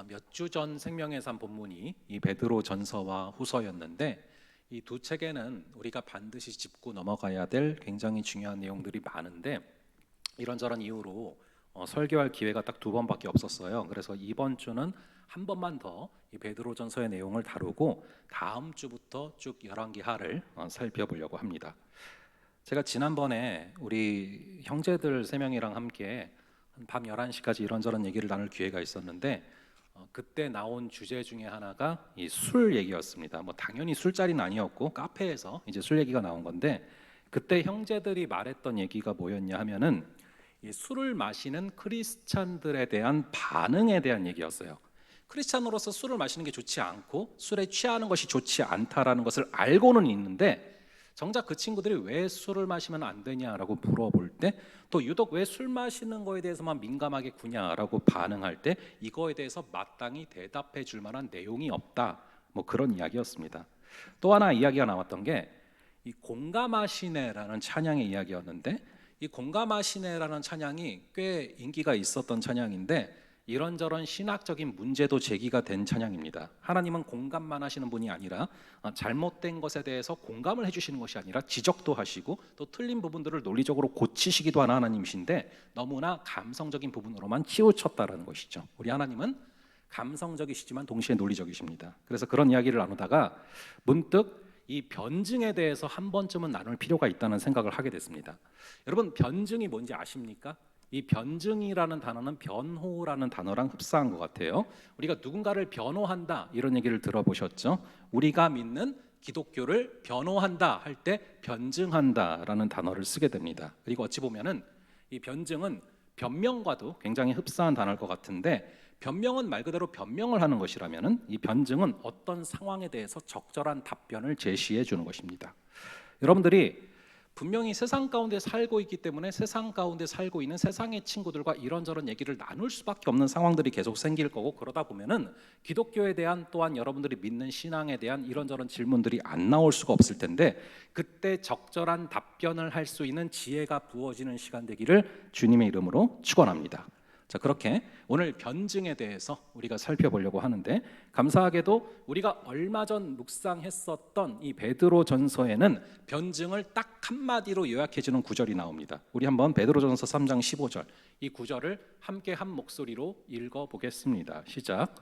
몇 주 전 생명의 삶 본문이 이 베드로 전서와 후서였는데, 이 두 책에는 우리가 반드시 짚고 넘어가야 될 굉장히 중요한 내용들이 많은데, 이런저런 이유로 설교할 기회가 딱 두 번밖에 없었어요. 그래서 이번 주는 한 번만 더 이 베드로 전서의 내용을 다루고 다음 주부터 쭉 열왕기하를 살펴보려고 합니다. 제가 지난번에 우리 형제들 세 명이랑 함께 밤 11시까지 이런저런 얘기를 나눌 기회가 있었는데, 그때 나온 주제 중에 하나가 이 술 얘기였습니다. 뭐 당연히 술자리는 아니었고 카페에서 이제 술 얘기가 나온 건데, 그때 형제들이 말했던 얘기가 뭐였냐 하면은 이 술을 마시는 크리스찬들에 대한 반응에 대한 얘기였어요. 크리스찬으로서 술을 마시는 게 좋지 않고 술에 취하는 것이 좋지 않다라는 것을 알고는 있는데, 정작 그 친구들이 왜 술을 마시면 안 되냐라고 물어볼 때, 또 유독 왜 술 마시는 거에 대해서만 민감하게 구냐라고 반응할 때 이거에 대해서 마땅히 대답해 줄 만한 내용이 없다, 뭐 그런 이야기였습니다. 또 하나 이야기가 나왔던 게 이 공감하시네라는 찬양의 이야기였는데, 이 공감하시네라는 찬양이 꽤 인기가 있었던 찬양인데, 이런저런 신학적인 문제도 제기가 된 찬양입니다. 하나님은 공감만 하시는 분이 아니라 잘못된 것에 대해서 공감을 해주시는 것이 아니라 지적도 하시고 또 틀린 부분들을 논리적으로 고치시기도 하는 하나님이신데, 너무나 감성적인 부분으로만 치우쳤다라는 것이죠. 우리 하나님은 감성적이시지만 동시에 논리적이십니다. 그래서 그런 이야기를 나누다가 문득 이 변증에 대해서 한 번쯤은 나눌 필요가 있다는 생각을 하게 됐습니다. 여러분, 변증이 뭔지 아십니까? 이 변증이라는 단어는 변호라는 단어랑 흡사한 것 같아요. 우리가 누군가를 변호한다 이런 얘기를 들어보셨죠? 우리가 믿는 기독교를 변호한다 할 때 변증한다라는 단어를 쓰게 됩니다. 그리고 어찌 보면은 이 변증은 변명과도 굉장히 흡사한 단어일 것 같은데, 변명은 말 그대로 변명을 하는 것이라면은 이 변증은 어떤 상황에 대해서 적절한 답변을 제시해 주는 것입니다. 여러분들이 분명히 세상 가운데 살고 있기 때문에 세상 가운데 살고 있는 세상의 친구들과 이런저런 얘기를 나눌 수밖에 없는 상황들이 계속 생길 거고, 그러다 보면은 기독교에 대한, 또한 여러분들이 믿는 신앙에 대한 이런저런 질문들이 안 나올 수가 없을 텐데, 그때 적절한 답변을 할 수 있는 지혜가 부어지는 시간 되기를 주님의 이름으로 축원합니다. 자, 그렇게 오늘 변증에 대해서 우리가 살펴보려고 하는데, 감사하게도 우리가 얼마 전 묵상했었던 이 베드로 전서에는 변증을 딱 한마디로 요약해 주는 구절이 나옵니다. 우리 한번 베드로 전서 3장 15절 이 구절을 함께 한 목소리로 읽어 보겠습니다. 시작.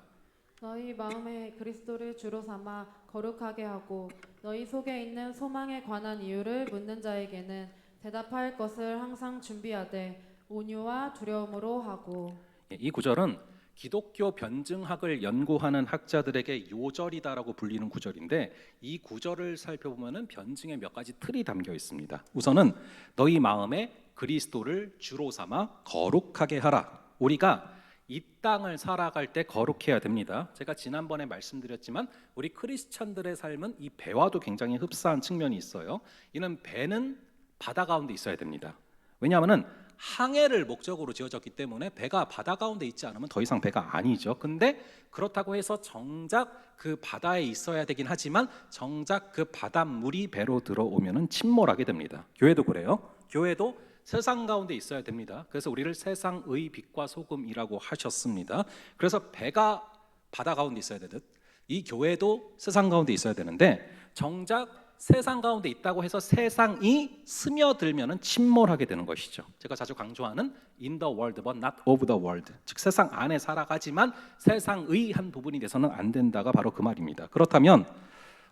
너희 마음에 그리스도를 주로 삼아 거룩하게 하고 너희 속에 있는 소망에 관한 이유를 묻는 자에게는 대답할 것을 항상 준비하되 온유와 두려움으로 하고. 이 구절은 기독교 변증학을 연구하는 학자들에게 요절이다라고 불리는 구절인데, 이 구절을 살펴보면 변증의 몇 가지 틀이 담겨 있습니다. 우선은 너희 마음에 그리스도를 주로 삼아 거룩하게 하라. 우리가 이 땅을 살아갈 때 거룩해야 됩니다. 제가 지난번에 말씀드렸지만 우리 크리스찬들의 삶은 이 배와도 굉장히 흡사한 측면이 있어요. 이는 배는 바다 가운데 있어야 됩니다. 왜냐하면 항해를 목적으로 지어졌기 때문에 배가 바다 가운데 있지 않으면 더 이상 배가 아니죠. 근데 그렇다고 해서 정작 그 바다에 있어야 되긴 하지만 정작 그 바닷물이 배로 들어오면은 침몰하게 됩니다. 교회도 그래요. 교회도 세상 가운데 있어야 됩니다. 그래서 우리를 세상의 빛과 소금이라고 하셨습니다. 그래서 배가 바다 가운데 있어야 되듯 이 교회도 세상 가운데 있어야 되는데, 정작 세상 가운데 있다고 해서 세상이 스며들면은 침몰하게 되는 것이죠. 제가 자주 강조하는 in the world but not of the world, 즉 세상 안에 살아가지만 세상의 한 부분이 돼서는 안 된다가 바로 그 말입니다. 그렇다면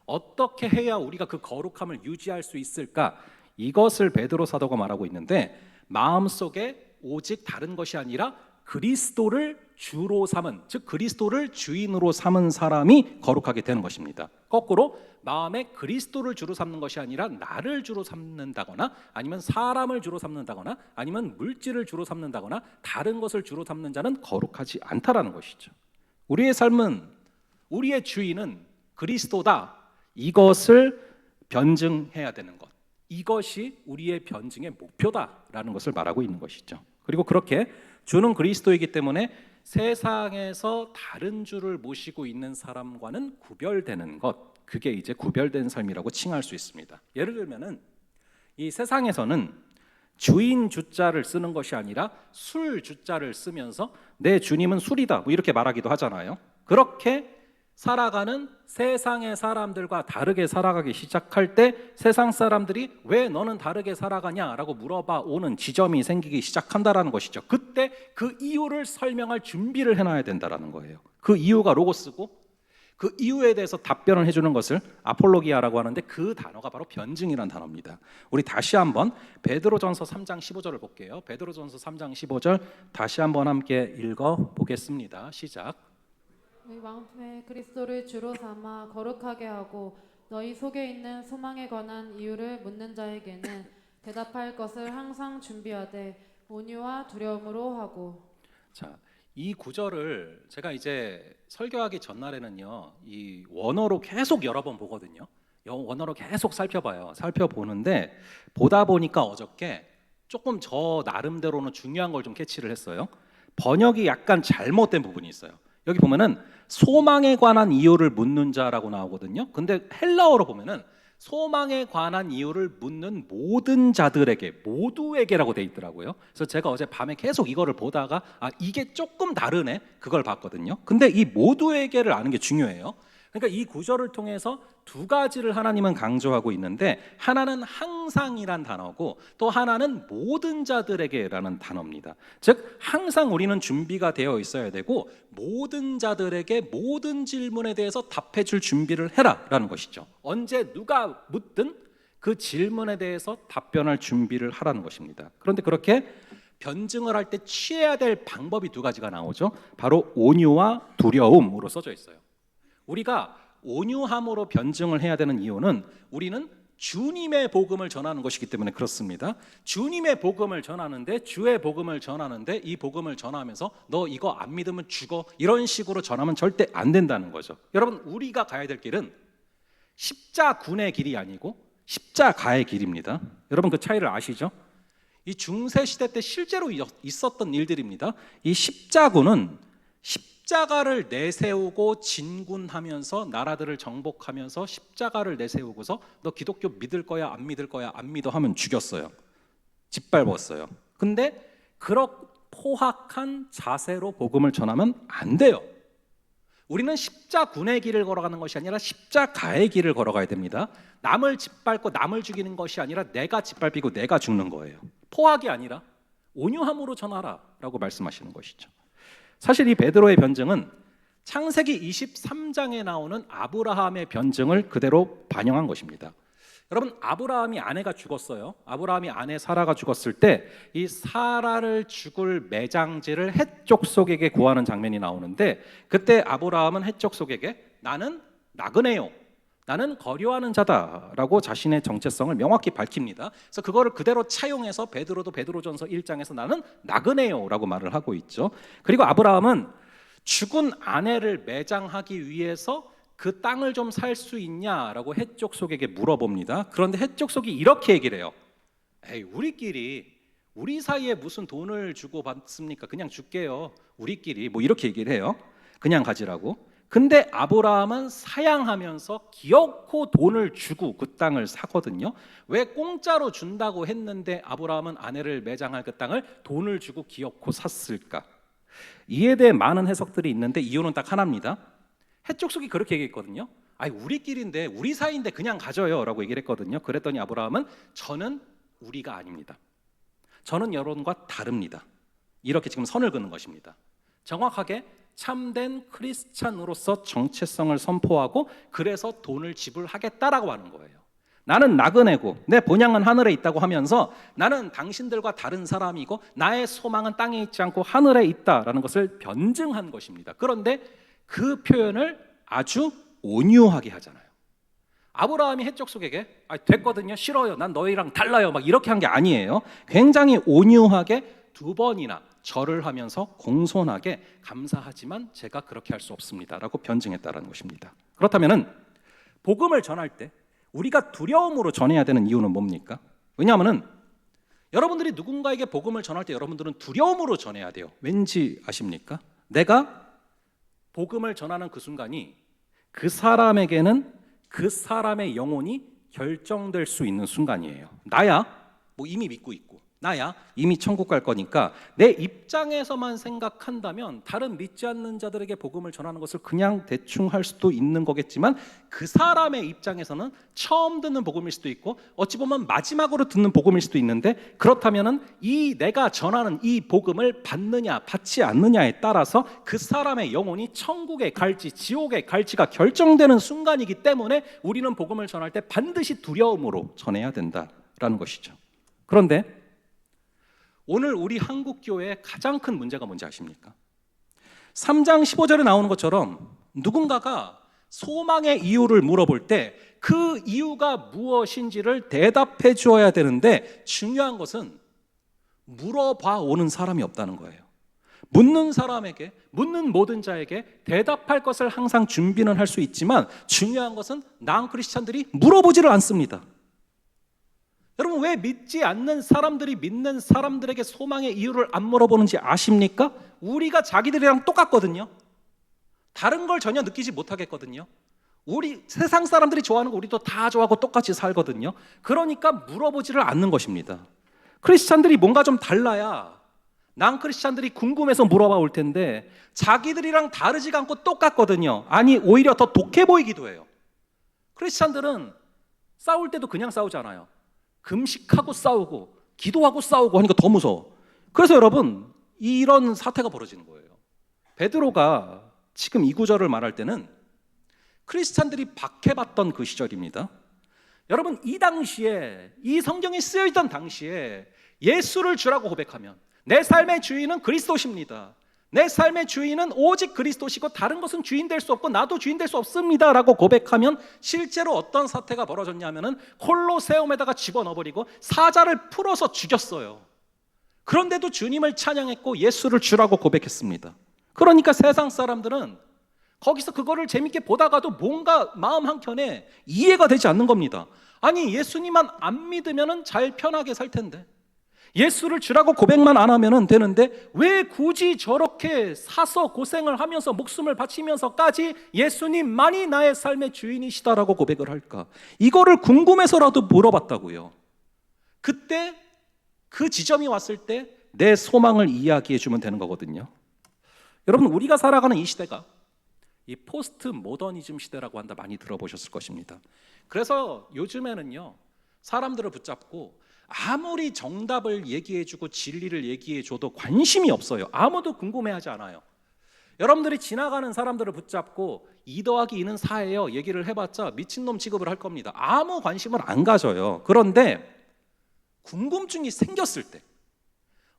어떻게 해야 우리가 그 거룩함을 유지할 수 있을까? 이것을 베드로 사도가 말하고 있는데, 마음속에 오직 다른 것이 아니라 그리스도를 주로 삼은, 즉 그리스도를 주인으로 삼은 사람이 거룩하게 되는 것입니다. 거꾸로 마음에 그리스도를 주로 삼는 것이 아니라 나를 주로 삼는다거나 아니면 사람을 주로 삼는다거나 아니면 물질을 주로 삼는다거나 다른 것을 주로 삼는 자는 거룩하지 않다라는 것이죠. 우리의 삶은, 우리의 주인은 그리스도다, 이것을 변증해야 되는 것, 이것이 우리의 변증의 목표다라는 것을 말하고 있는 것이죠. 그리고 그렇게 주는 그리스도이기 때문에 세상에서 다른 주를 모시고 있는 사람과는 구별되는 것, 그게 이제 구별된 삶이라고 칭할 수 있습니다. 예를 들면은 이 세상에서는 주인 주자를 쓰는 것이 아니라 술 주자를 쓰면서 내 주님은 술이다 뭐 이렇게 말하기도 하잖아요. 그렇게 살아가는 세상의 사람들과 다르게 살아가기 시작할 때 세상 사람들이 왜 너는 다르게 살아가냐라고 물어봐 오는 지점이 생기기 시작한다라는 것이죠. 그때 그 이유를 설명할 준비를 해놔야 된다라는 거예요. 그 이유가 로고스고 그 이유에 대해서 답변을 해주는 것을 아폴로기아라고 하는데 그 단어가 바로 변증이라는 단어입니다. 우리 다시 한번 베드로전서 3장 15절을 볼게요. 베드로전서 3장 15절 다시 한번 함께 읽어보겠습니다. 시작. 너희 마음에 그리스도를 주로 삼아 거룩하게 하고 너희 속에 있는 소망에 관한 이유를 묻는 자에게는 대답할 것을 항상 준비하되 온유와 두려움으로 하고. 자, 이 구절을 제가 이제 설교하기 전날에는요, 이 원어로 계속 여러 번 보거든요. 원어로 계속 살펴보는데 보다 보니까 어저께 조금 저 나름대로는 중요한 걸 좀 캐치를 했어요. 번역이 약간 잘못된 부분이 있어요. 여기 보면은 소망에 관한 이유를 묻는 자라고 나오거든요. 근데 헬라어로 보면은 소망에 관한 이유를 묻는 모든 자들에게, 모두에게라고 돼 있더라고요. 그래서 제가 어제 밤에 계속 이거를 보다가 이게 조금 다르네 그걸 봤거든요. 근데 이 모두에게를 아는 게 중요해요. 그러니까 이 구절을 통해서 두 가지를 하나님은 강조하고 있는데 하나는 항상이란 단어고 또 하나는 모든 자들에게라는 단어입니다. 즉 항상 우리는 준비가 되어 있어야 되고 모든 자들에게 모든 질문에 대해서 답해 줄 준비를 해라라는 것이죠. 언제 누가 묻든 그 질문에 대해서 답변할 준비를 하라는 것입니다. 그런데 그렇게 변증을 할 때 취해야 될 방법이 두 가지가 나오죠. 바로 온유와 두려움으로 써져 있어요. 우리가 온유함으로 변증을 해야 되는 이유는 우리는 주님의 복음을 전하는 것이기 때문에 그렇습니다. 주님의 복음을 전하는데 주의 복음을 전하는데 이 복음을 전하면서 너 이거 안 믿으면 죽어 이런 식으로 전하면 절대 안 된다는 거죠. 여러분 우리가 가야 될 길은 십자군의 길이 아니고 십자가의 길입니다. 여러분 그 차이를 아시죠? 이 중세 시대 때 실제로 있었던 일들입니다. 이 십자군은 십자가를 내세우고 진군하면서 나라들을 정복하면서 십자가를 내세우고서 너 기독교 믿을 거야 안 믿을 거야 안 믿어 하면 죽였어요. 짓밟았어요. 근데 그런 포악한 자세로 복음을 전하면 안 돼요. 우리는 십자군의 길을 걸어가는 것이 아니라 십자가의 길을 걸어가야 됩니다. 남을 짓밟고 남을 죽이는 것이 아니라 내가 짓밟히고 내가 죽는 거예요. 포악이 아니라 온유함으로 전하라라고 말씀하시는 것이죠. 사실 이 베드로의 변증은 창세기 23장에 나오는 아브라함의 변증을 그대로 반영한 것입니다. 여러분 아브라함이 아내가 죽었어요. 아브라함이 아내 사라가 죽었을 때 이 사라를 죽을 매장지를 헷 족속에게 구하는 장면이 나오는데 그때 아브라함은 헷 족속에게 나는 나그네요. 나는 거류하는 자다라고 자신의 정체성을 명확히 밝힙니다. 그래서 그거를 그대로 차용해서 베드로도 베드로전서 1장에서 나는 나그네요라고 말을 하고 있죠. 그리고 아브라함은 죽은 아내를 매장하기 위해서 그 땅을 좀 살 수 있냐라고 헷 족속에게 물어봅니다. 그런데 헷 족속이 이렇게 얘기를 해요. 에이 우리 사이에 무슨 돈을 주고 받습니까? 그냥 줄게요. 우리끼리 뭐 이렇게 얘기를 해요. 그냥 가지라고. 근데 아브라함은 사양하면서 기어코 돈을 주고 그 땅을 사거든요. 왜 공짜로 준다고 했는데 아브라함은 아내를 매장할 그 땅을 돈을 주고 기어코 샀을까? 이에 대해 많은 해석들이 있는데 이유는 딱 하나입니다. 헷족속이 그렇게 얘기했거든요. 우리끼리인데 우리 사이인데 그냥 가져요 라고 얘기를 했거든요. 그랬더니 아브라함은 저는 우리가 아닙니다. 저는 여러분과 다릅니다. 이렇게 지금 선을 그는 것입니다. 정확하게 참된 크리스찬으로서 정체성을 선포하고 그래서 돈을 지불하겠다라고 하는 거예요. 나는 나그네고 내 본향은 하늘에 있다고 하면서 나는 당신들과 다른 사람이고 나의 소망은 땅에 있지 않고 하늘에 있다라는 것을 변증한 것입니다. 그런데 그 표현을 아주 온유하게 하잖아요. 아브라함이 헷 족속에게 됐거든요 싫어요 난 너희랑 달라요 막 이렇게 한 게 아니에요. 굉장히 온유하게 두 번이나 절을 하면서 공손하게 감사하지만 제가 그렇게 할 수 없습니다라고 변증했다라는 것입니다. 그렇다면은 복음을 전할 때 우리가 두려움으로 전해야 되는 이유는 뭡니까? 왜냐하면은 여러분들이 누군가에게 복음을 전할 때 여러분들은 두려움으로 전해야 돼요. 왠지 아십니까? 내가 복음을 전하는 그 순간이 그 사람에게는 그 사람의 영혼이 결정될 수 있는 순간이에요. 나야 뭐 이미 믿고 있고 나야 이미 천국 갈 거니까 내 입장에서만 생각한다면 다른 믿지 않는 자들에게 복음을 전하는 것을 그냥 대충 할 수도 있는 거겠지만 그 사람의 입장에서는 처음 듣는 복음일 수도 있고 어찌 보면 마지막으로 듣는 복음일 수도 있는데 그렇다면은 이 내가 전하는 이 복음을 받느냐 받지 않느냐에 따라서 그 사람의 영혼이 천국에 갈지 지옥에 갈지가 결정되는 순간이기 때문에 우리는 복음을 전할 때 반드시 두려움으로 전해야 된다라는 것이죠. 그런데 오늘 우리 한국교회의 가장 큰 문제가 뭔지 아십니까? 3장 15절에 나오는 것처럼 누군가가 소망의 이유를 물어볼 때 그 이유가 무엇인지를 대답해 주어야 되는데 중요한 것은 물어봐 오는 사람이 없다는 거예요. 묻는 사람에게, 묻는 모든 자에게 대답할 것을 항상 준비는 할 수 있지만 중요한 것은 난 크리스찬들이 물어보지를 않습니다. 여러분, 왜 믿지 않는 사람들이 믿는 사람들에게 소망의 이유를 안 물어보는지 아십니까? 우리가 자기들이랑 똑같거든요. 다른 걸 전혀 느끼지 못하겠거든요. 우리 세상 사람들이 좋아하는 거 우리도 다 좋아하고 똑같이 살거든요. 그러니까 물어보지를 않는 것입니다. 크리스찬들이 뭔가 좀 달라야 난 크리스찬들이 궁금해서 물어봐 올 텐데 자기들이랑 다르지가 않고 똑같거든요. 아니, 오히려 더 독해 보이기도 해요. 크리스찬들은 싸울 때도 그냥 싸우잖아요. 금식하고 싸우고 기도하고 싸우고 하니까 더 무서워. 그래서 여러분, 이런 사태가 벌어지는 거예요. 베드로가 지금 이 구절을 말할 때는 크리스찬들이 박해받던 그 시절입니다. 여러분, 이 당시에, 이 성경이 쓰여있던 당시에 예수를 주라고 고백하면 내 삶의 주인은 그리스도십니다. 내 삶의 주인은 오직 그리스도시고 다른 것은 주인 될 수 없고 나도 주인 될 수 없습니다 라고 고백하면 실제로 어떤 사태가 벌어졌냐면은 콜로세움에다가 집어넣어버리고 사자를 풀어서 죽였어요. 그런데도 주님을 찬양했고 예수를 주라고 고백했습니다. 그러니까 세상 사람들은 거기서 그거를 재밌게 보다가도 뭔가 마음 한켠에 이해가 되지 않는 겁니다. 아니, 예수님만 안 믿으면은 잘 편하게 살 텐데, 예수를 주라고 고백만 안 하면 되는데 왜 굳이 저렇게 사서 고생을 하면서 목숨을 바치면서까지 예수님만이 나의 삶의 주인이시다라고 고백을 할까? 이거를 궁금해서라도 물어봤다고요. 그때 그 지점이 왔을 때 내 소망을 이야기해 주면 되는 거거든요. 여러분, 우리가 살아가는 이 시대가 이 포스트 모더니즘 시대라고 한다 많이 들어보셨을 것입니다. 그래서 요즘에는요, 사람들을 붙잡고 아무리 정답을 얘기해주고 진리를 얘기해줘도 관심이 없어요. 아무도 궁금해하지 않아요. 여러분들이 지나가는 사람들을 붙잡고 2 더하기 2는 4예요 얘기를 해봤자 미친놈 취급을 할 겁니다. 아무 관심을 안 가져요. 그런데 궁금증이 생겼을 때,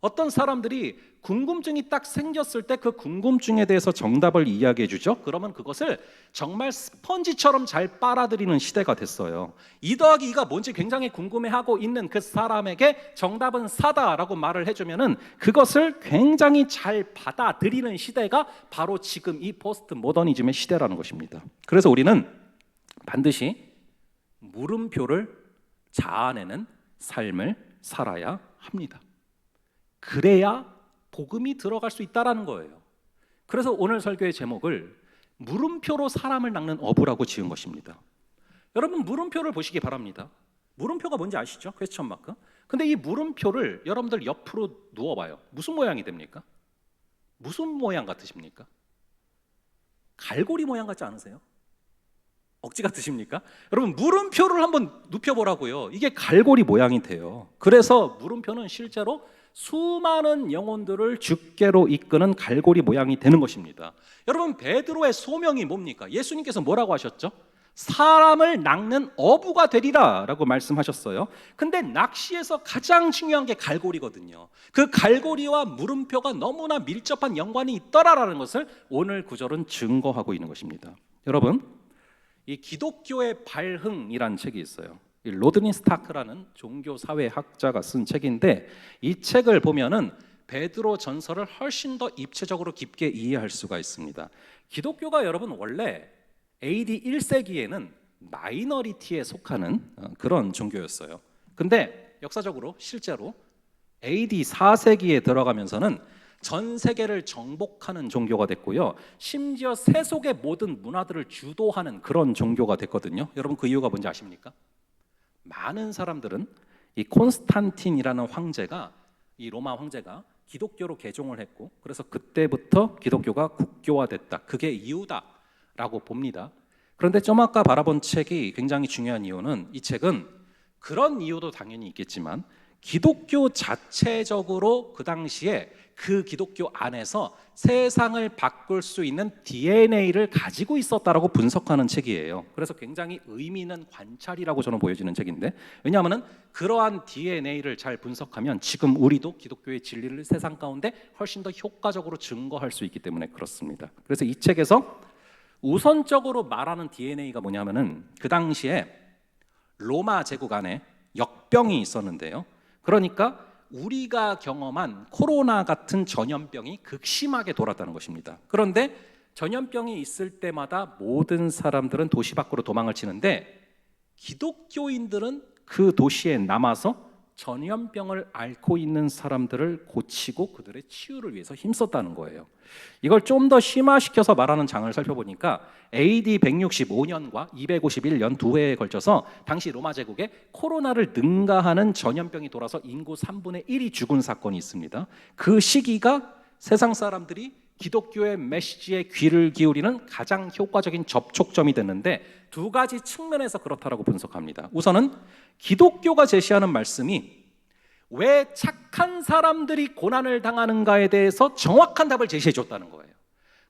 어떤 사람들이 궁금증이 딱 생겼을 때 그 궁금증에 대해서 정답을 이야기해 주죠. 그러면 그것을 정말 스펀지처럼 잘 빨아들이는 시대가 됐어요. 2 더하기 2가 뭔지 굉장히 궁금해하고 있는 그 사람에게 정답은 4다라고 말을 해주면은 그것을 굉장히 잘 받아들이는 시대가 바로 지금 이 포스트 모더니즘의 시대라는 것입니다. 그래서 우리는 반드시 물음표를 자아내는 삶을 살아야 합니다. 그래야 복음이 들어갈 수 있다라는 거예요. 그래서 오늘 설교의 제목을 물음표로 사람을 낚는 어부라고 지은 것입니다. 여러분, 물음표를 보시기 바랍니다. 물음표가 뭔지 아시죠? 퀘스천 마크. 근데 이 물음표를 여러분들 옆으로 누워봐요. 무슨 모양이 됩니까? 무슨 모양 같으십니까? 갈고리 모양 같지 않으세요? 억지 같으십니까? 여러분, 물음표를 한번 눕혀보라고요. 이게 갈고리 모양이 돼요. 그래서 물음표는 실제로 수많은 영혼들을 주께로 이끄는 갈고리 모양이 되는 것입니다. 여러분, 베드로의 소명이 뭡니까? 예수님께서 뭐라고 하셨죠? 사람을 낚는 어부가 되리라 라고 말씀하셨어요. 근데 낚시에서 가장 중요한 게 갈고리거든요. 그 갈고리와 물음표가 너무나 밀접한 연관이 있더라라는 것을 오늘 구절은 증거하고 있는 것입니다. 여러분, 이 기독교의 발흥이라는 책이 있어요. 이 로드니 스타크라는 종교사회학자가 쓴 책인데 이 책을 보면은 베드로 전서를 훨씬 더 입체적으로 깊게 이해할 수가 있습니다. 기독교가 여러분 원래 AD 1세기에는 마이너리티에 속하는 그런 종교였어요. 근데 역사적으로 실제로 AD 4세기에 들어가면서는 전 세계를 정복하는 종교가 됐고요. 심지어 세속의 모든 문화들을 주도하는 그런 종교가 됐거든요. 여러분, 그 이유가 뭔지 아십니까? 많은 사람들은 이 콘스탄틴이라는 황제가, 이 로마 황제가 기독교로 개종을 했고, 그래서 그때부터 기독교가 국교화됐다. 그게 이유다라고 봅니다. 그런데 좀 아까 바라본 책이 굉장히 중요한 이유는, 이 책은 그런 이유도 당연히 있겠지만 기독교 자체적으로 그 당시에 그 기독교 안에서 세상을 바꿀 수 있는 DNA를 가지고 있었다라고 분석하는 책이에요. 그래서 굉장히 의미 있는 관찰이라고 저는 보여지는 책인데, 왜냐하면 그러한 DNA를 잘 분석하면 지금 우리도 기독교의 진리를 세상 가운데 훨씬 더 효과적으로 증거할 수 있기 때문에 그렇습니다. 그래서 이 책에서 우선적으로 말하는 DNA가 뭐냐면은, 그 당시에 로마 제국 안에 역병이 있었는데요. 그러니까 우리가 경험한 코로나 같은 전염병이 극심하게 돌았다는 것입니다. 그런데 전염병이 있을 때마다 모든 사람들은 도시 밖으로 도망을 치는데, 기독교인들은 그 도시에 남아서 전염병을 앓고 있는 사람들을 고치고 그들의 치유를 위해서 힘썼다는 거예요. 이걸 좀 더 심화시켜서 말하는 장을 살펴보니까 AD 165년과 251년 두 해에 걸쳐서 당시 로마 제국에 코로나를 능가하는 전염병이 돌아서 인구 3분의 1이 죽은 사건이 있습니다. 그 시기가 세상 사람들이 기독교의 메시지에 귀를 기울이는 가장 효과적인 접촉점이 됐는데, 두 가지 측면에서 그렇다라고 분석합니다. 우선은 기독교가 제시하는 말씀이 왜 착한 사람들이 고난을 당하는가에 대해서 정확한 답을 제시해 줬다는 거예요.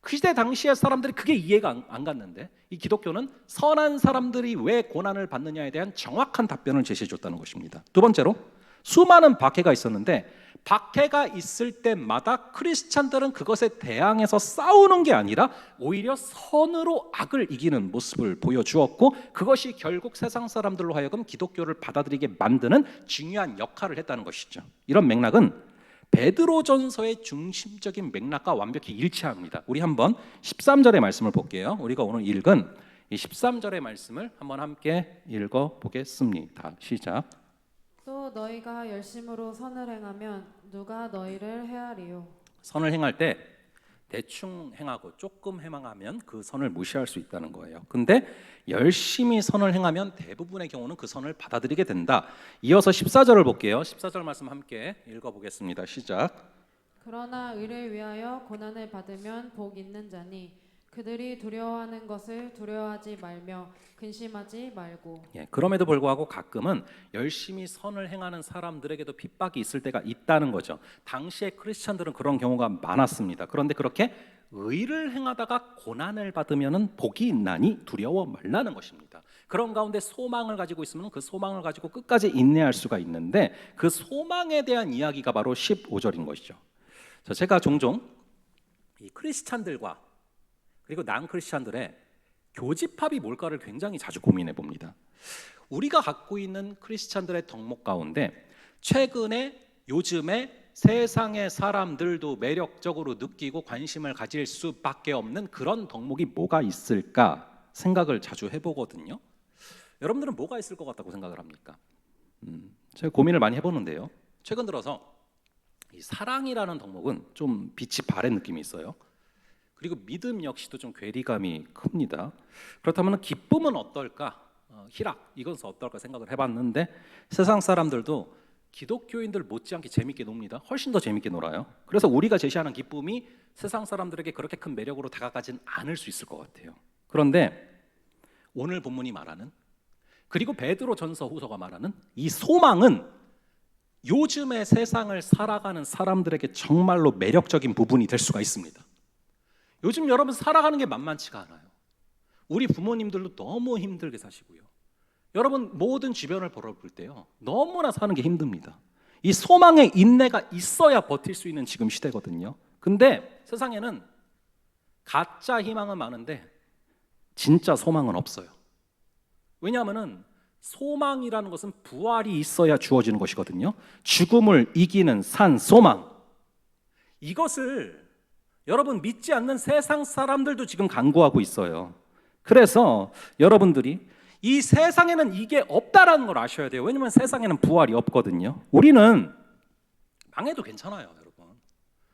그 시대 당시의 사람들이 그게 이해가 안 갔는데, 이 기독교는 선한 사람들이 왜 고난을 받느냐에 대한 정확한 답변을 제시해 줬다는 것입니다. 두 번째로, 수많은 박해가 있었는데 박해가 있을 때마다 크리스찬들은 그것에 대항해서 싸우는 게 아니라 오히려 선으로 악을 이기는 모습을 보여주었고, 그것이 결국 세상 사람들로 하여금 기독교를 받아들이게 만드는 중요한 역할을 했다는 것이죠. 이런 맥락은 베드로전서의 중심적인 맥락과 완벽히 일치합니다. 우리 한번 13절의 말씀을 볼게요. 우리가 오늘 읽은 이 13절의 말씀을 한번 함께 읽어보겠습니다. 시작. 또 너희가 열심으로 선을 행하면 누가 너희를 해하리요. 선을 행할 때 대충 행하고 조금 행하면 그 선을 무시할 수 있다는 거예요. 근데 열심히 선을 행하면 대부분의 경우는 그 선을 받아들이게 된다. 이어서 14절을 볼게요. 14절 말씀 함께 읽어보겠습니다. 시작. 그러나 의를 위하여 고난을 받으면 복 있는 자니 그들이 두려워하는 것을 두려워하지 말며 근심하지 말고. 그럼에도 불구하고 가끔은 열심히 선을 행하는 사람들에게도 핍박이 있을 때가 있다는 거죠. 당시에 크리스찬들은 그런 경우가 많았습니다. 그런데 그렇게 의를 행하다가 고난을 받으면 복이 있나니 두려워 말라는 것입니다. 그런 가운데 소망을 가지고 있으면 그 소망을 가지고 끝까지 인내할 수가 있는데, 그 소망에 대한 이야기가 바로 15절인 것이죠. 제가 종종 이 크리스찬들과 그리고 난 크리스찬들의 교집합이 뭘까를 굉장히 자주 고민해 봅니다. 우리가 갖고 있는 크리스찬들의 덕목 가운데 최근에 요즘에 세상의 사람들도 매력적으로 느끼고 관심을 가질 수밖에 없는 그런 덕목이 뭐가 있을까 생각을 자주 해보거든요. 여러분들은 뭐가 있을 것 같다고 생각을 합니까? 제가 고민을 많이 해보는데요. 최근 들어서 이 사랑이라는 덕목은 좀 빛이 바랜 느낌이 있어요. 그리고 믿음 역시도 좀 괴리감이 큽니다. 그렇다면 기쁨은 어떨까? 희락, 이것은 어떨까 생각을 해봤는데, 세상 사람들도 기독교인들 못지않게 재밌게 놉니다. 훨씬 더 재밌게 놀아요. 그래서 우리가 제시하는 기쁨이 세상 사람들에게 그렇게 큰 매력으로 다가가진 않을 수 있을 것 같아요. 그런데 오늘 본문이 말하는, 그리고 베드로 전서 후서가 말하는 이 소망은 요즘의 세상을 살아가는 사람들에게 정말로 매력적인 부분이 될 수가 있습니다. 요즘 여러분 살아가는 게 만만치가 않아요. 우리 부모님들도 너무 힘들게 사시고요. 여러분 모든 주변을 바라볼 때요, 너무나 사는 게 힘듭니다. 이 소망의 인내가 있어야 버틸 수 있는 지금 시대거든요. 근데 세상에는 가짜 희망은 많은데 진짜 소망은 없어요. 왜냐하면 소망이라는 것은 부활이 있어야 주어지는 것이거든요. 죽음을 이기는 산 소망, 이것을 여러분 믿지 않는 세상 사람들도 지금 간구하고 있어요. 그래서 여러분들이 이 세상에는 이게 없다라는 걸 아셔야 돼요. 왜냐하면 세상에는 부활이 없거든요. 우리는 망해도 괜찮아요, 여러분.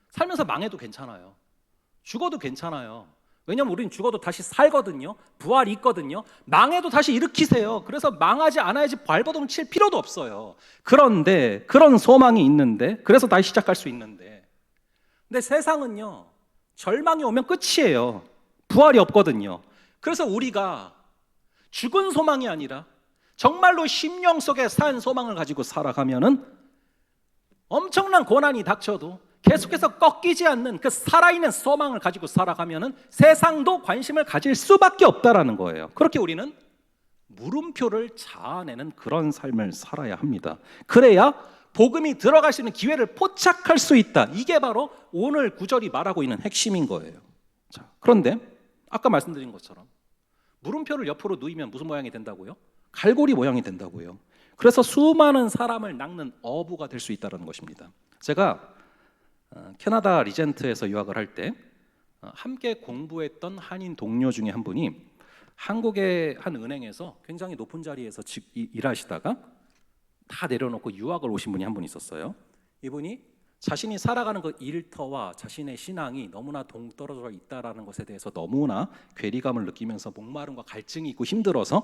살면서 망해도 괜찮아요. 죽어도 괜찮아요. 왜냐면 우리는 죽어도 다시 살거든요. 부활이 있거든요. 망해도 다시 일으키세요. 그래서 망하지 않아야지 발버둥 칠 필요도 없어요. 그런데 그런 소망이 있는데, 그래서 다시 시작할 수 있는데, 근데 세상은요, 절망이 오면 끝이에요. 부활이 없거든요. 그래서 우리가 죽은 소망이 아니라 정말로 심령 속에 산 소망을 가지고 살아가면은 엄청난 고난이 닥쳐도 계속해서 꺾이지 않는 그 살아있는 소망을 가지고 살아가면은 세상도 관심을 가질 수밖에 없다라는 거예요. 그렇게 우리는 물음표를 자아내는 그런 삶을 살아야 합니다. 그래야 복음이 들어갈 수 있는 기회를 포착할 수 있다. 이게 바로 오늘 구절이 말하고 있는 핵심인 거예요. 자, 그런데 아까 말씀드린 것처럼 물음표를 옆으로 누이면 무슨 모양이 된다고요? 갈고리 모양이 된다고요. 그래서 수많은 사람을 낚는 어부가 될 수 있다는 것입니다. 제가 캐나다 리젠트에서 유학을 할 때 함께 공부했던 한인 동료 중에 한 분이 한국의 한 은행에서 굉장히 높은 자리에서 일하시다가 다 내려놓고 유학을 오신 분이 한 분 있었어요. 이분이 자신이 살아가는 그 일터와 자신의 신앙이 너무나 동떨어져 있다라는 것에 대해서 너무나 괴리감을 느끼면서 목마름과 갈증이 있고 힘들어서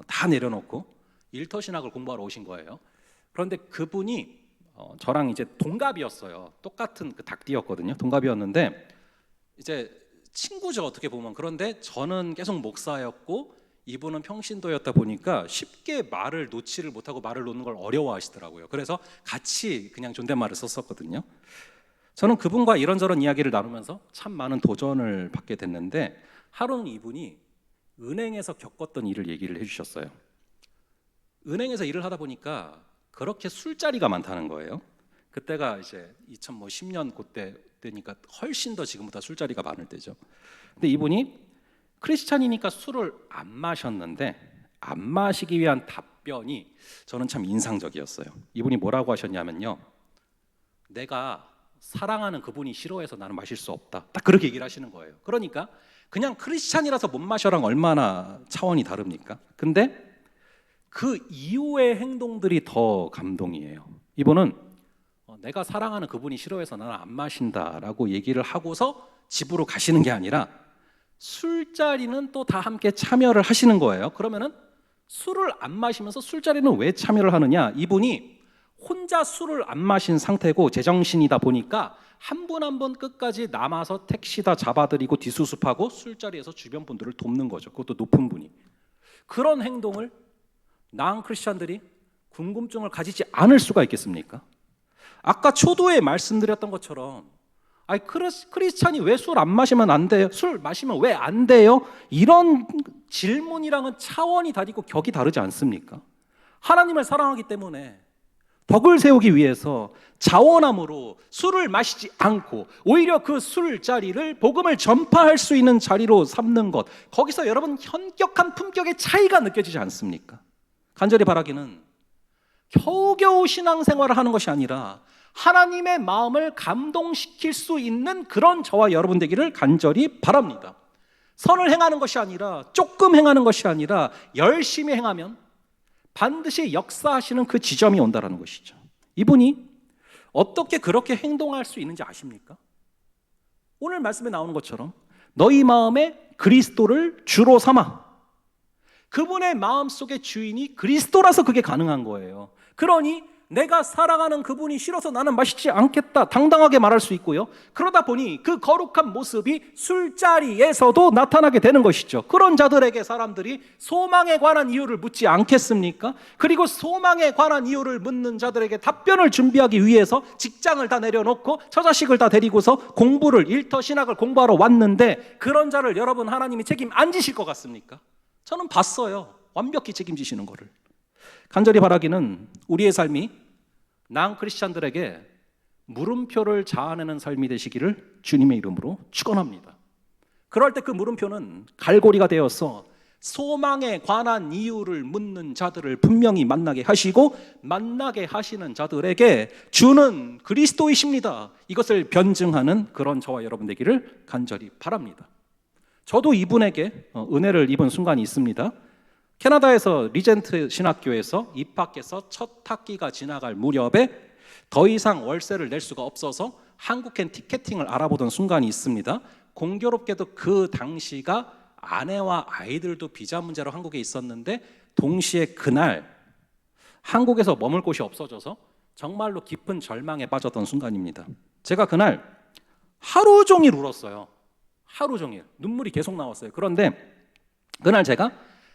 다 내려놓고 일터 신학을 공부하러 오신 거예요. 그런데 그분이 저랑 이제 동갑이었어요. 똑같은 그 닭띠였거든요. 동갑이었는데 이제 친구죠, 어떻게 보면. 그런데 저는 계속 목사였고 이분은 평신도였다 보니까 쉽게 말을 놓지를 못하고 말을 놓는 걸 어려워하시더라고요. 그래서 같이 그냥 존댓말을 썼었거든요. 저는 그분과 이런저런 이야기를 나누면서 참 많은 도전을 받게 됐는데 하루는 이분이 은행에서 겪었던 일을 얘기를 해주셨어요. 은행에서 일을 하다 보니까 그렇게 술자리가 많다는 거예요. 그때가 이제 2010년 그때니까 훨씬 더 지금보다 술자리가 많을 때죠. 근데 이분이 크리스찬이니까 술을 안 마셨는데 안 마시기 위한 답변이 저는 참 인상적이었어요. 이분이 뭐라고 하셨냐면요, 내가 사랑하는 그분이 싫어해서 나는 마실 수 없다. 딱 그렇게 얘기를 하시는 거예요. 그러니까 그냥 크리스찬이라서 못 마셔랑 얼마나 차원이 다릅니까? 근데 그 이후의 행동들이 더 감동이에요. 이분은 내가 사랑하는 그분이 싫어해서 나는 안 마신다라고 얘기를 하고서 집으로 가시는 게 아니라 술자리는 또 다 함께 참여를 하시는 거예요. 그러면은 술을 안 마시면서 술자리는 왜 참여를 하느냐? 이분이 혼자 술을 안 마신 상태고 제정신이다 보니까 한 분 한 분 끝까지 남아서 택시다 잡아드리고 뒷수습하고 술자리에서 주변 분들을 돕는 거죠. 그것도 높은 분이. 그런 행동을 나은 크리스찬들이 궁금증을 가지지 않을 수가 있겠습니까? 아까 초도에 말씀드렸던 것처럼 크리스찬이 왜 술 안 마시면 안 돼요? 술 마시면 왜 안 돼요? 이런 질문이랑은 차원이 다르고 격이 다르지 않습니까? 하나님을 사랑하기 때문에 덕을 세우기 위해서 자원함으로 술을 마시지 않고 오히려 그 술자리를 복음을 전파할 수 있는 자리로 삼는 것, 거기서 여러분 현격한 품격의 차이가 느껴지지 않습니까? 간절히 바라기는 겨우겨우 신앙생활을 하는 것이 아니라 하나님의 마음을 감동시킬 수 있는 그런 저와 여러분 되기를 간절히 바랍니다. 선을 행하는 것이 아니라 조금 행하는 것이 아니라 열심히 행하면 반드시 역사하시는 그 지점이 온다는 것이죠. 이분이 어떻게 그렇게 행동할 수 있는지 아십니까? 오늘 말씀에 나오는 것처럼 너희 마음에 그리스도를 주로 삼아. 그분의 마음속의 주인이 그리스도라서 그게 가능한 거예요. 그러니 내가 사랑하는 그분이 싫어서 나는 마시지 않겠다 당당하게 말할 수 있고요. 그러다 보니 그 거룩한 모습이 술자리에서도 나타나게 되는 것이죠. 그런 자들에게 사람들이 소망에 관한 이유를 묻지 않겠습니까? 그리고 소망에 관한 이유를 묻는 자들에게 답변을 준비하기 위해서 직장을 다 내려놓고 처자식을 다 데리고서 일터 신학을 공부하러 왔는데 그런 자를 여러분 하나님이 책임 안 지실 것 같습니까? 저는 봤어요. 완벽히 책임지시는 거를. 간절히 바라기는 우리의 삶이 나은 크리스찬들에게 물음표를 자아내는 삶이 되시기를 주님의 이름으로 축원합니다. 그럴 때 그 물음표는 갈고리가 되어서 소망에 관한 이유를 묻는 자들을 분명히 만나게 하시고 만나게 하시는 자들에게 주는 그리스도이십니다. 이것을 변증하는 그런 저와 여러분 되기를 간절히 바랍니다. 저도 이분에게 은혜를 입은 순간이 있습니다. 캐나다에서 리젠트 신학교에서 입학해서 첫 학기가 지나갈 무렵에 더 이상 월세를 낼 수가 없어서 한국행 티켓팅을 알아보던 순간이 있습니다. 공교롭게도 그 당시가 아내와 아이들도 비자 문제로 한국에 있었는데 동시에 그날 한국에서 머물 곳이 없어져서 정말로 깊은 절망에 빠졌던 순간입니다. 제가 그날 하루 종일 울었어요. 하루 종일 눈물이 계속 나왔어요. 그런데 그날 제가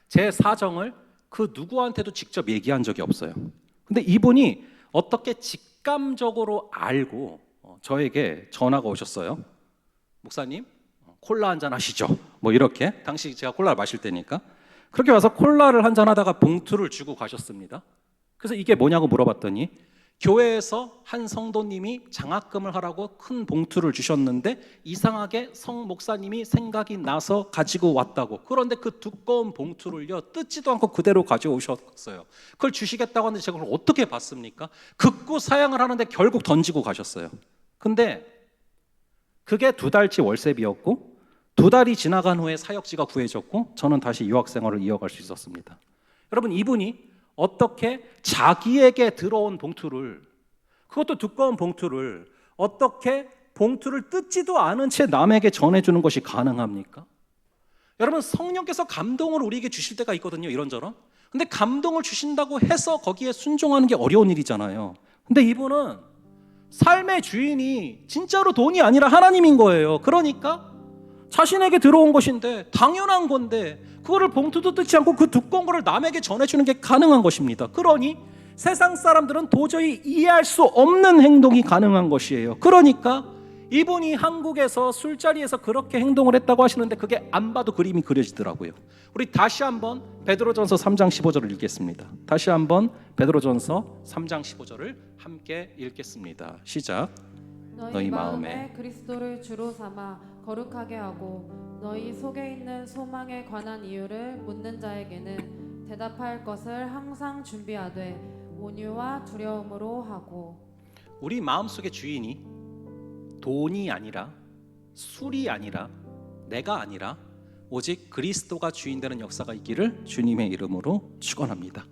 제 사정을 그 누구한테도 직접 얘기한 적이 없어요. 근데 이분이 어떻게 직감적으로 알고 저에게 전화가 오셨어요. 목사님, 콜라 한잔 하시죠. 뭐 이렇게 당시 제가 콜라를 마실 때니까 그렇게 와서 콜라를 한잔 하다가 봉투를 주고 가셨습니다. 그래서 이게 뭐냐고 물어봤더니 교회에서 한 성도님이 장학금을 하라고 큰 봉투를 주셨는데 이상하게 성 목사님이 생각이 나서 가지고 왔다고. 그런데 그 두꺼운 봉투를요 뜯지도 않고 그대로 가져오셨어요. 그걸 주시겠다고 하는데 제가 그걸 어떻게 받습니까? 극구 사양을 하는데 결국 던지고 가셨어요. 근데 그게 2달치 월세비였고 2달이 지나간 후에 사역지가 구해졌고 저는 다시 유학 생활을 이어갈 수 있었습니다. 여러분, 이분이 어떻게 자기에게 들어온 봉투를, 그것도 두꺼운 봉투를 어떻게 봉투를 뜯지도 않은 채 남에게 전해주는 것이 가능합니까? 여러분, 성령께서 감동을 우리에게 주실 때가 있거든요, 이런저런. 근데 감동을 주신다고 해서 거기에 순종하는 게 어려운 일이잖아요. 근데 이분은 삶의 주인이 진짜로 돈이 아니라 하나님인 거예요. 그러니까 자신에게 들어온 것인데 당연한 건데 그거를 봉투도 뜯지 않고 그 두꺼운 거를 남에게 전해주는 게 가능한 것입니다. 그러니 세상 사람들은 도저히 이해할 수 없는 행동이 가능한 것이에요. 그러니까 이분이 한국에서 술자리에서 그렇게 행동을 했다고 하시는데 그게 안 봐도 그림이 그려지더라고요. 우리 다시 한번 베드로전서 3장 15절을 읽겠습니다. 다시 한번 베드로전서 3장 15절을 함께 읽겠습니다. 시작. 너희 마음에 그리스도를 주로 삼아 거룩하게 하고 너희 속에 있는 소망에 관한 이유를 묻는 자에게는 대답할 것을 항상 준비하되 온유와 두려움으로 하고. 우리 마음속의 주인이 돈이 아니라 술이 아니라 내가 아니라 오직 그리스도가 주인 되는 역사가 있기를 주님의 이름으로 축원합니다.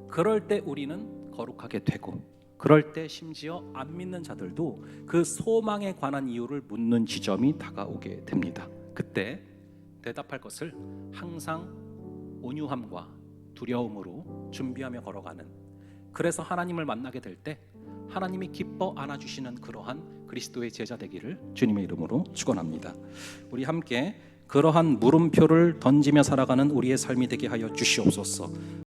그럴 때 우리는 거룩하게 되고 그럴 때 심지어 안 믿는 자들도 그 소망에 관한 이유를 묻는 지점이 다가오게 됩니다. 그때 대답할 것을 항상 온유함과 두려움으로 준비하며 걸어가는, 그래서 하나님을 만나게 될 때 하나님이 기뻐 안아주시는 그러한 그리스도의 제자 되기를 주님의 이름으로 축원합니다. 우리 함께 그러한 물음표를 던지며 살아가는 우리의 삶이 되게 하여 주시옵소서.